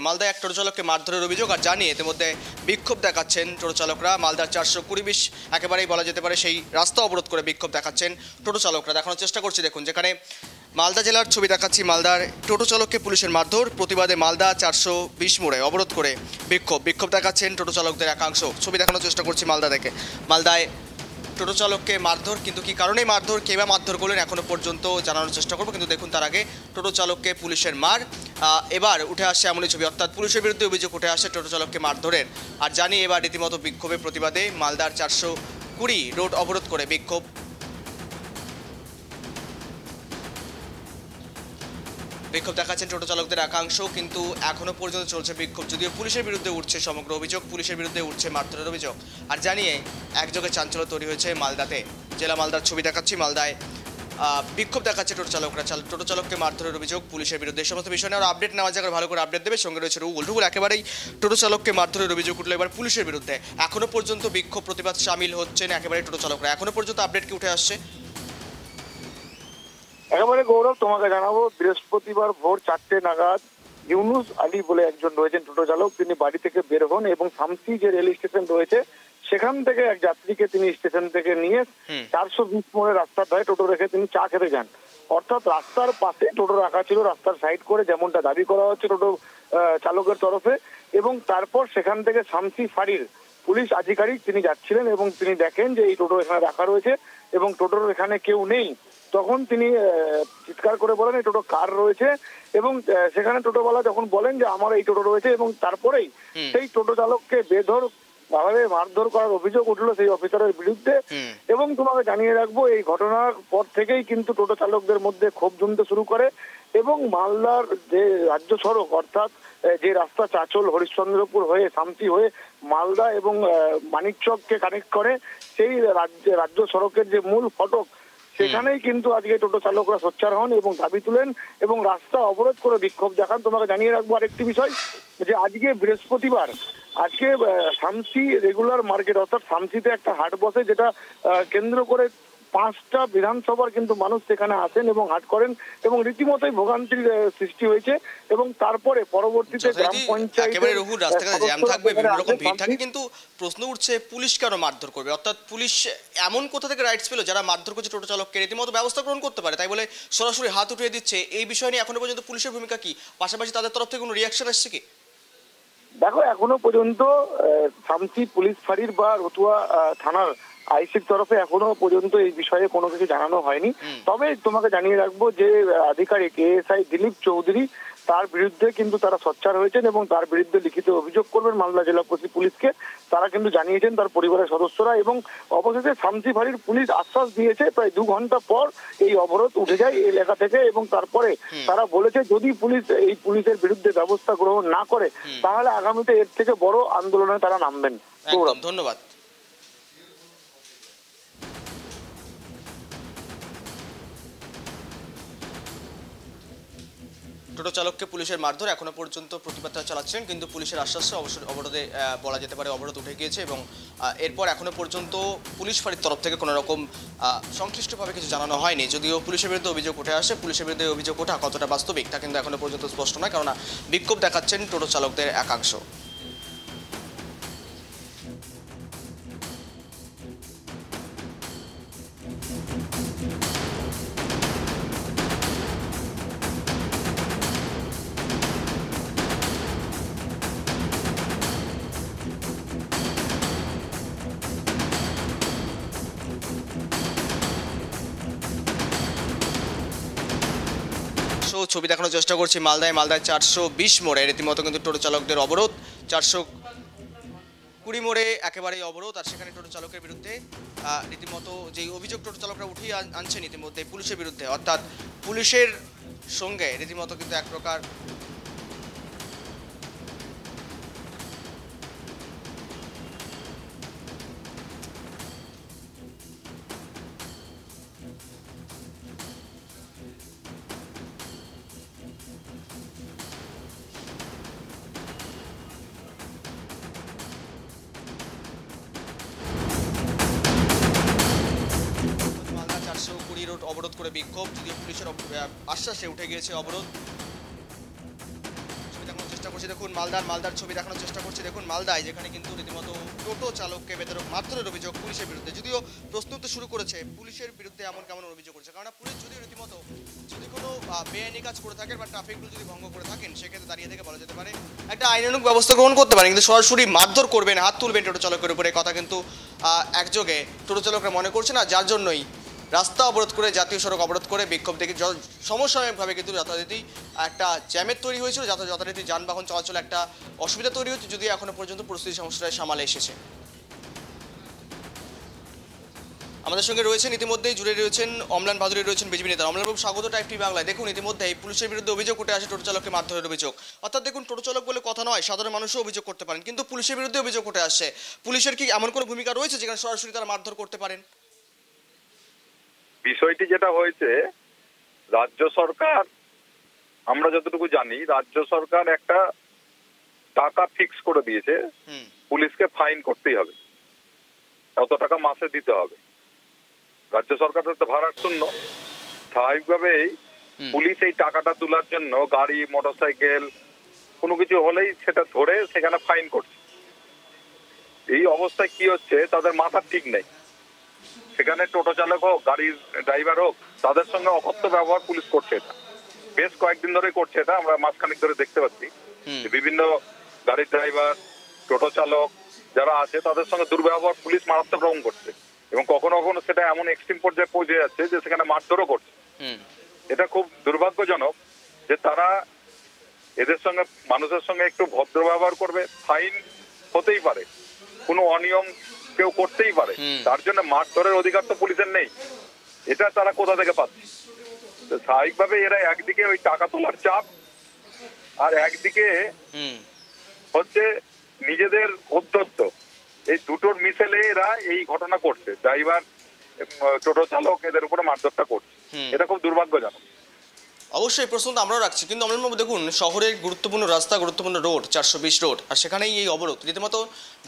মালদায় এক টোটো চালককে মারধরের অভিযোগ আর জানিয়ে ইতিমধ্যে বিক্ষোভ দেখাচ্ছেন টোটো চালকরা। মালদার 420 একেবারেই বলা যেতে পারে সেই রাস্তা অবরোধ করে বিক্ষোভ দেখাচ্ছেন টোটো চালকরা। দেখানোর চেষ্টা করছি, দেখুন যেখানে মালদা জেলার ছবি দেখাচ্ছি। মালদার টোটো চালককে পুলিশের মারধর, প্রতিবাদে মালদা 420 মোড়ে অবরোধ করে বিক্ষোভ দেখাচ্ছেন টোটো চালকদের একাংশ। ছবি দেখানোর চেষ্টা করছি মালদা থেকে। মালদায় টোটো চালককে মারধর, কিন্তু কি কারণে মারধর, কে বা মারধর করলেন এখনো পর্যন্ত জানানোর চেষ্টা করবো, কিন্তু দেখুন তার আগে টোটো চালককে পুলিশের মার। এবার উঠে আসছে এমনই ছবি, অর্থাৎ পুলিশের বিরুদ্ধে অভিযোগ উঠে আসছে টোটো চালককে মারধরের। আর জানি এবার রীতিমতো বিক্ষোভের প্রতিবাদে মালদার 420 রোড অবরোধ করে বিক্ষোভ দেখাচ্ছেন টোটো চালকদের একাংশ। কিন্তু এখনো পর্যন্ত চলছে বিক্ষোভ, যদিও পুলিশের বিরুদ্ধে উঠছে সমগ্র অভিযোগ, পুলিশের বিরুদ্ধে উঠছে মারধরের অভিযোগ। আর জানিয়ে একযোগে চাঞ্চল্য তৈরি হয়েছে মালদাতে। জেলা মালদার ছবি দেখাচ্ছি। মালদায় বিক্ষোভ দেখাচ্ছে টোটো চালকরা, টোটো চালককে মারধরের অভিযোগ পুলিশের বিরুদ্ধে। এই সমস্ত বিষয় নিয়ে আরও আপডেট নেওয়া যাবে, ভালো করে আপডেট দেবে। সঙ্গে রয়েছে রুল একেবারেই টোটো চালককে মারধরের অভিযোগ উঠলো এবার পুলিশের বিরুদ্ধে। এখনো পর্যন্ত বিক্ষোভ প্রতিবাদ সামিল হচ্ছেন একেবারে টোটো চালকরা। এখনো পর্যন্ত আপডেট কি উঠে আসছে? একেবারে গৌরব, তোমাকে জানাবো বৃহস্পতিবার ভোর 4টে নাগাদ ইউনুস আলী বলে একজন রয়েছেন টোটো চালক, তিনি বাড়ি থেকে বের হন এবং শামসি যে রেল স্টেশন রয়েছে সেখান থেকে এক যাত্রীকে তিনি স্টেশন থেকে নিয়ে 420 মোড়ে রাস্তার ধারে টোটো রেখে তিনি চা খেতে যান। অর্থাৎ রাস্তার পাশে টোটো রাখা ছিল, রাস্তার সাইড করে, যেমনটা দাবি করা হচ্ছে টোটো চালকের তরফে। এবং তারপর সেখান থেকে শামসি ফাঁড়ির পুলিশ আধিকারিক তিনি যাচ্ছিলেন এবং তিনি দেখেন যে এই টোটো এখানে রাখা রয়েছে এবং টোটোর এখানে কেউ নেই। তখন তিনি চিৎকার করে বলেন এই টোটো কার রয়েছে, এবং সেখানে টোটোওয়ালা যখন বলেন যে আমার এই টোটো রয়েছে, এবং তারপরেই সেই টোটো চালককে বেধড় ভাবে মারধর করার অভিযোগ উঠলো সেই অফিসারের বিরুদ্ধে। এবং তোমাকে জানিয়ে রাখবো এই ঘটনার পর থেকেই কিন্তু টোটো চালকদের মধ্যে ক্ষোভ জমতে শুরু করে এবং মালদার যে রাজ্য সড়ক, অর্থাৎ যে রাস্তা চাচল হরিশ্চন্দ্রপুর হয়ে শামসি হয়ে মালদা এবং মানিকচককে কানেক্ট করে, সেই রাজ্য সড়কের যে মূল ফটক সেখানেই কিন্তু আজকে টোটো চালকরা সোচ্চার হন এবং দাবি তুলেন এবং রাস্তা অবরোধ করে বিক্ষোভ দেখান। তোমাকে জানিয়ে রাখবো আরেকটি বিষয়, যে আজকে বৃহস্পতিবার, আজকে শামসি রেগুলার মার্কেট, অর্থাৎ শামসিতে একটা হাট বসে, যেটা কেন্দ্র করে 5টা বিধানসভার কিন্তু মানুষ সেখানে আসেন এবং হাট করেন এবং রীতিমতোই ভোগান্তির সৃষ্টি হয়েছে। এবং তারপরে পরবর্তীতে গ্রাম পঞ্চায়েত জ্যাম থাকবে, বিভিন্ন রকম ভিড় থাকে, কিন্তু প্রশ্ন উঠছে পুলিশ কেন মারধর করবে? অর্থাৎ পুলিশ এমন কোথা থেকে রাইটস পেল যারা মারধর করছে টোটো চালককে রীতিমতো ব্যবস্থা গ্রহণ করতে পারে, তাই বলে সরাসরি হাত উঠিয়ে দিচ্ছে? এই বিষয় নিয়ে এখনো পর্যন্ত পুলিশের ভূমিকা কি? পাশাপাশি তাদের তরফ থেকে কোনো রিয়াকশন আসছে কি? দেখো, এখনো পর্যন্ত শামসি পুলিশ ফাঁড়ির বা রতুয়া থানার আইসির তরফে এখনো পর্যন্ত এই বিষয়ে কোনো কিছু জানানো হয়নি। তবে তোমাকে জানিয়ে রাখবো যে আধিকারিক এএসআই দিলীপ চৌধুরী, তার বিরুদ্ধে কিন্তু তারা সোচ্চার হয়েছেন এবং তার বিরুদ্ধে লিখিত অভিযোগ করবেন মালদা জেলা পুলিশকে। তারা কিন্তু জানিয়েছেন তার পরিবারের সদস্যরা, এবং অবশেষে শামসি ফাঁড়ির পুলিশ আশ্বাস দিয়েছে প্রায় 2 ঘন্টা পর এই অবরোধ উঠে যায় এই এলাকা থেকে। এবং তারপরে তারা বলেছে যদি পুলিশের বিরুদ্ধে ব্যবস্থা গ্রহণ না করে তাহলে আগামীতে এর থেকে বড় আন্দোলনে তারা নামবেন। ধন্যবাদ। টোটো চালককে পুলিশের মারধর, এখনো পর্যন্ত প্রতিবাদ চালাচ্ছেন, কিন্তু পুলিশের আশ্বাসে অবরোধে বলা যেতে পারে অবরোধ উঠে গিয়েছে। এবং এরপর এখনো পর্যন্ত পুলিশ ফাঁড়ির তরফ থেকে কোনো রকম সংশ্লিষ্টভাবে কিছু জানানো হয়নি। যদিও পুলিশের বিরুদ্ধে অভিযোগ উঠে আসে, পুলিশের বিরুদ্ধে অভিযোগ ওঠা কতটা বাস্তবিক তা কিন্তু এখনো পর্যন্ত স্পষ্ট নয়, কেননা বিক্ষোভ দেখাচ্ছেন টোটো চালকদের একাংশ। ছবি দেখানোর চেষ্টা করছি মালদায় 420 মোড়ে রীতিমতো কিন্তু টোটো চালকদের অবরোধ, 420 মোড়ে একেবারেই অবরোধ। আর সেখানে টোটো চালকের বিরুদ্ধে রীতিমতো যে অভিযোগ টোটো চালকরা উঠিয়ে আনছেন ইতিমধ্যে পুলিশের বিরুদ্ধে, অর্থাৎ পুলিশের সঙ্গে রীতিমতো কিন্তু এক প্রকার রোড অবরোধ করে বিক্ষোভ, যদিও পুলিশের আশ্বাসে উঠে গিয়েছে অবরোধ। ছবি দেখানোর চেষ্টা করছি, দেখুন দেখুন মালদার ছবি দেখানোর চেষ্টা করছি। দেখুন মালদায় যেখানে কিন্তু রীতিমতো টোটো চালককে বেধড়ক মারধরের অভিযোগ পুলিশের বিরুদ্ধে, যদিও প্রশ্ন উঠতে শুরু করেছে পুলিশের বিরুদ্ধে এমন কেমন অভিযোগ করেছে। কারণ পুলিশ যদি রীতিমতো যদি কোনো বেআইনি কাজ করে থাকেন বা ট্রাফিক রুল যদি ভঙ্গ করে থাকেন, সেক্ষেত্রে দাঁড়িয়ে থেকে বলা যেতে পারে একটা আইনানুগ ব্যবস্থা গ্রহণ করতে পারেন, কিন্তু সরাসরি মারধর করবেন, হাত তুলবেন টোটো চালকের উপরে, কথা কিন্তু একযোগে টোটো চালকরা মনে করছে না, যার জন্যই রাস্তা অবরোধ করে, জাতীয় সড়ক অবরোধ করে বিক্ষোভ থেকে সমসাময়িকভাবে কিন্তু যথারীতি একটা জ্যামের তৈরি হয়েছিল, যথারীতি যানবাহন চলাচলে একটা অসুবিধা তৈরি হচ্ছে, যদিও এখনো পর্যন্ত পরিস্থিতি সমস্যায় সামালে এসেছে। আমাদের সঙ্গে রয়েছেন ইতিমধ্যেই জুড়ে রয়েছেন অমলান ভাদুরী, রয়েছেন বিজেপি নেতা। অমলানবাবু, স্বাগত টাইপ টিভি বাংলায়। দেখুন ইতিমধ্যেই পুলিশের বিরুদ্ধে অভিযোগ উঠে আসে টোটো চালককে মারধরের অভিযোগ। অর্থাৎ দেখুন, টোটো চালক বলে কথা নয়, সাধারণ মানুষও অভিযোগ করতে পারেন, কিন্তু পুলিশের বিরুদ্ধে অভিযোগ উঠে আসছে। পুলিশের কি এমন কোনো ভূমিকা রয়েছে যেখানে সরাসরি তারা মারধর করতে পারেন? বিষয়টি যেটা হয়েছে, রাজ্য সরকার, আমরা যতটুকু জানি, রাজ্য সরকার একটা টাকা ফিক্স করে দিয়েছে, পুলিশকে ফাইন করতেই হবে, কত টাকা মাসে দিতে হবে। রাজ্য সরকার তো ভাড়ার শূন্য, স্বাভাবিকভাবেই পুলিশ এই টাকাটা তোলার জন্য গাড়ি, মোটরসাইকেল কোনো কিছু হলেই সেটা ধরে সেখানে ফাইন করছে। এই অবস্থায় কি হচ্ছে, তাদের মাথা ঠিক নেই। সেখানে টোটো চালক হোক, গাড়ির ড্রাইভার হোক, তাদের সঙ্গে অকথ্য ব্যবহার পুলিশ করছে। এটা বেশ কয়েকদিন ধরে করছে, এটা আমরা মাসখানেক ধরে দেখতে পাচ্ছি। বিভিন্ন গাড়ির ড্রাইভার, টোটো চালক যারা আছে তাদের সঙ্গে দুর্ব্যবহার পুলিশ মারাত্মক রকম করছে, এবং কখনো কখনো সেটা এমন এক্সট্রিম পর্যায়ে পৌঁছে যাচ্ছে যে সেখানে মারধরও করছে। এটা খুব দুর্ভাগ্যজনক যে তারা এদের সঙ্গে, মানুষের সঙ্গে একটু ভদ্র ব্যবহার করবে। ফাইন হতেই পারে, কোনো অনিয়ম কেউ করতেই পারে, তার জন্য মারধরের অধিকার তো পুলিশের নেই। এটা তারা কোথা থেকে পাচ্ছে? স্বাভাবিকভাবে এরা একদিকে ওই টাকা তোলার চাপ, আর একদিকে হচ্ছে নিজেদের অধ্যত্ত, এই দুটোর মিশেলে এরা এই ঘটনা করছে। ড্রাইভার, টোটো চালক এদের উপরে মারধরটা করছে, এটা খুব দুর্ভাগ্যজনক। অবশ্যই প্রশ্নটা আমরাও রাখছি, কিন্তু অমলানবাবু দেখুন, শহরের গুরুত্বপূর্ণ রাস্তা, গুরুত্বপূর্ণ রোড 420 রোড, আর সেখানেই এই অবরোধ, রীতিমতো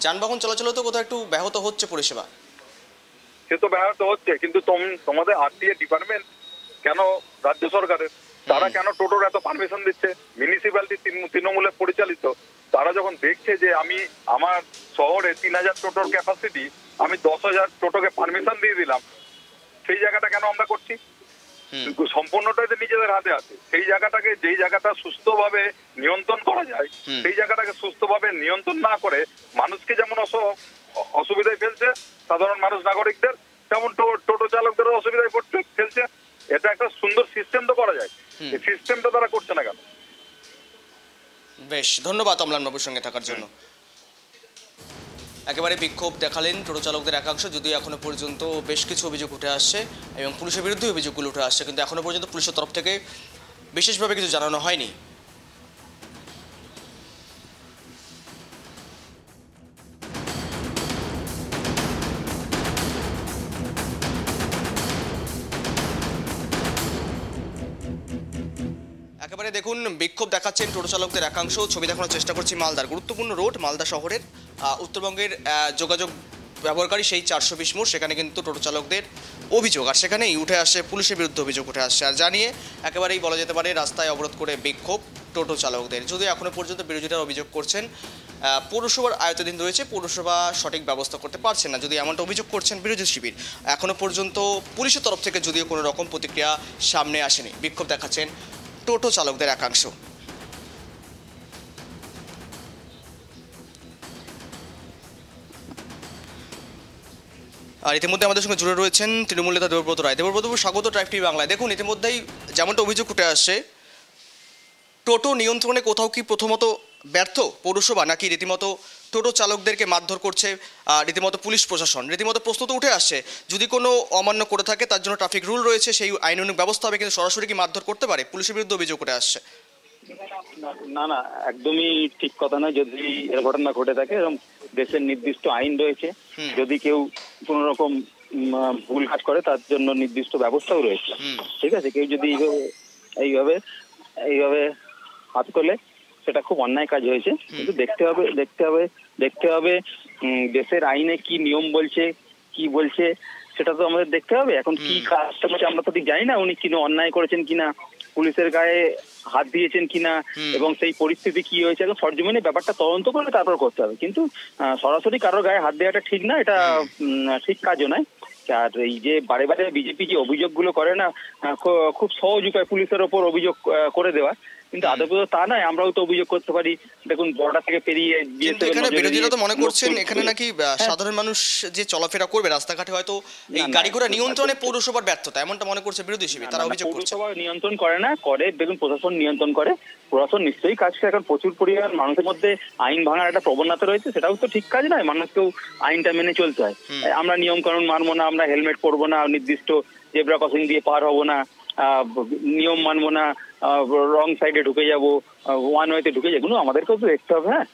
যানবাহন চলাচলে তো কোথাও একটু ব্যাহত হচ্ছে পরিষেবা। সে তো ব্যাহত হচ্ছে, কিন্তু তোমাদের আরটিএ ডিপার্টমেন্ট কেন, রাজ্য সরকারের, তারা কেন টোটোর এত পারমিশন দিচ্ছে? মিউনিসিপ্যালিটি তৃণমূলের পরিচালিত, তারা যখন দেখছে যে আমি আমার শহরে 3000 টোটোর ক্যাপাসিটি, আমি 10,000 টোটোকে পারমিশন দিয়ে দিলাম, সেই জায়গাটা কেন আমরা করছি? সম্পূর্ণটাই নিজেদের হাতে আছে। সেই জায়গাটাকে, যেই জায়গাটা সুস্থভাবে নিয়ন্ত্রণ করা যায়, সেই জায়গাটাকে সুস্থভাবে নিয়ন্ত্রণ না করে মানুষকে যেমন অসুবিধায় ফেলছে, সাধারণ মানুষ নাগরিকদের, তেমন টোটো চালকদেরও অসুবিধায় ফেলছে। এটা একটা সুন্দর সিস্টেম তো করা যায়, এই সিস্টেমটা তারা করছে না কেন? বেশ, ধন্যবাদ অমলানবাবুর সঙ্গে থাকার জন্য। একেবারে বিক্ষোভ দেখালেন টোটো চালকদের একাংশ, যদিও এখনো পর্যন্ত বেশ কিছু অভিযোগ উঠে আসছে এবং পুলিশের বিরুদ্ধে অভিযোগগুলো উঠে আসছে, কিন্তু এখনো পর্যন্ত পুলিশের তরফ থেকে বিশেষভাবে কিছু জানানো হয়নি। একেবারে দেখুন, বিক্ষোভ দেখাচ্ছেন টোটো চালকদের একাংশ। ছবি দেখানোর চেষ্টা করছি মালদার গুরুত্বপূর্ণ রোড, মালদা শহরের উত্তরবঙ্গের যোগাযোগ ব্যবহারকারী সেই 420 মোড়, সেখানে কিন্তু টোটো চালকদের অভিযোগ, আর সেখানেই উঠে আসে পুলিশের বিরুদ্ধে অভিযোগ উঠে আসছে। আর জানিয়ে একেবারেই বলা যেতে পারে রাস্তায় অবরোধ করে বিক্ষোভ টোটো চালকদের, যদিও এখনো পর্যন্ত বিরোধীরা অভিযোগ করছেন পৌরসভার আয়ত্তাধীন রয়েছে, পৌরসভা সঠিক ব্যবস্থা করতে পারছে না, যদি এমনটা অভিযোগ করছেন বিরোধী শিবির। এখনো পর্যন্ত পুলিশের তরফ থেকে যদিও কোনো রকম প্রতিক্রিয়া সামনে আসেনি। বিক্ষোভ দেখাচ্ছেন টোটো চালকদের একাংশ। আর ইতিমধ্যে আমাদের সঙ্গে জুড়ে রয়েছেন তৃণমূল নেতা দেবব্রত রায়। দেবব্রতবাবু, স্বাগত টাইপ টিভি বাংলায়। দেখুন ইতিমধ্যেই যেমনটা অভিযোগ উঠে আসছে, টোটো নিয়ন্ত্রণে কোথাও কি প্রথমত ব্যর্থ পৌরসভা, নাকি রীতিমতো টোটো চালকদেরকে মারধর করছে রীতিমতো পুলিশ প্রশাসন? রীতিমতো প্রশ্ন তো উঠে আসছে, যদি কোনো অমান্য করে থাকে তার জন্য ট্রাফিক রুল রয়েছে, সেই আইনানুগ ব্যবস্থা হবে, কিন্তু সরাসরি কি মারধর করতে পারে? পুলিশের বিরুদ্ধে অভিযোগ উঠে আসছে। না না, একদমই ঠিক কথা নয়। যদি এর ঘটনা ঘটে থাকে, এরকম দেশের নির্দিষ্ট আইন রয়েছে, যদি কেউ কোন রকম ভুল কাজ করে তার জন্য নির্দিষ্ট ব্যবস্থাও রয়েছে। ঠিক আছে, কেউ যদি এইভাবে হাত তোলে, সেটা খুব অন্যায় কাজ হয়েছে। কিন্তু দেখতে হবে দেশের আইনে কি নিয়ম বলছে, কি বলছে, সেটা তো আমাদের দেখতে হবে। এখন কি কাজটা করছে আমরা তো ঠিক জানি না, উনি কি অন্যায় করেছেন কিনা, পুলিশের গায়ে হাত দিয়েছেন কিনা এবং সেই পরিস্থিতি কি হয়েছে এখন সরজমিনে ব্যাপারটা তদন্ত করে তারপর করতে হবে, কিন্তু সরাসরি কারোর গায়ে হাত দেওয়াটা ঠিক না, এটা ঠিক কাজও নয়। আর এই যে বারে বারে বিজেপি যে অভিযোগগুলো করে না, খুব সহজ উপায় পুলিশের ওপর অভিযোগ করে দেওয়া, কিন্তু আদৌ তা নয়। আমরাও তো অভিযোগ করতে পারি, দেখুন বর্ডার থেকে পেরিয়ে এখানে বিরোধীরা তো মনে করছেন এখানে নাকি সাধারণ মানুষ যে চলাফেরা করবে রাস্তাঘাটে হয়তো এই গাড়ি ঘোড়া নিয়ন্ত্রণে পৌরসভার ব্যর্থতা, এমনটা মনে করছে বিরোধী শিবির, তারা অভিযোগ করছে। পৌরসভা নিয়ন্ত্রণ করে না, করে দেখুন প্রশাসন নিয়ন্ত্রণ করে। প্রশাসন নিশ্চয়ই কাজ করে, এখন প্রচুর পরিমাণ মানুষের মধ্যে আইন ভাঙার একটা প্রবণতা রয়েছে, সেটাও তো ঠিক কাজ নয়, মানুষকেও আইনটা মেনে চলতে হয়। আমরা নিয়ম কানুন মানবো না, আমরা হেলমেট পরবো না, নির্দিষ্ট জেব্রা ক্রসিং দিয়ে পার হবো না, নিয়ম মানবো না, রং সাইডে ঢুকে যাবো, ওয়ান ওয়েতে ঢুকে যেগুলো আমাদেরকেও তো দেখতে হবে। হ্যাঁ,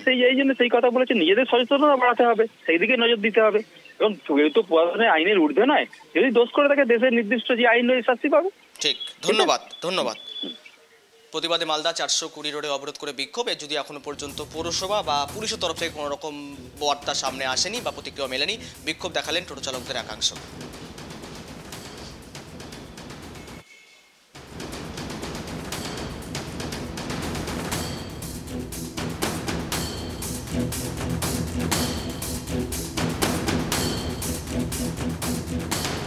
সেই এই জন্য সেই কথা বলেছে, নিজেদের সচেতনতা বাড়াতে হবে, সেই দিকে নজর দিতে হবে। এবং কেউ তো প্রশাসনের আইনের ঊর্ধ্বে নয়, যদি দোষ করে থাকে দেশের নির্দিষ্ট যে আইন রয়েছে শাস্তি পাবে। ঠিক, ধন্যবাদ। ধন্যবাদ। প্রতিবাদে মালদা 420 রোডে অবরোধ করে বিক্ষোভ, যদি এখনো পর্যন্ত পৌরসভা বা পুলিশের তরফ থেকে কোনো রকম বার্তা সামনে আসেনি বা প্রতিক্রিয়া মেলেনি। বিক্ষোভ দেখালেন টোটো চালকদের একাংশ।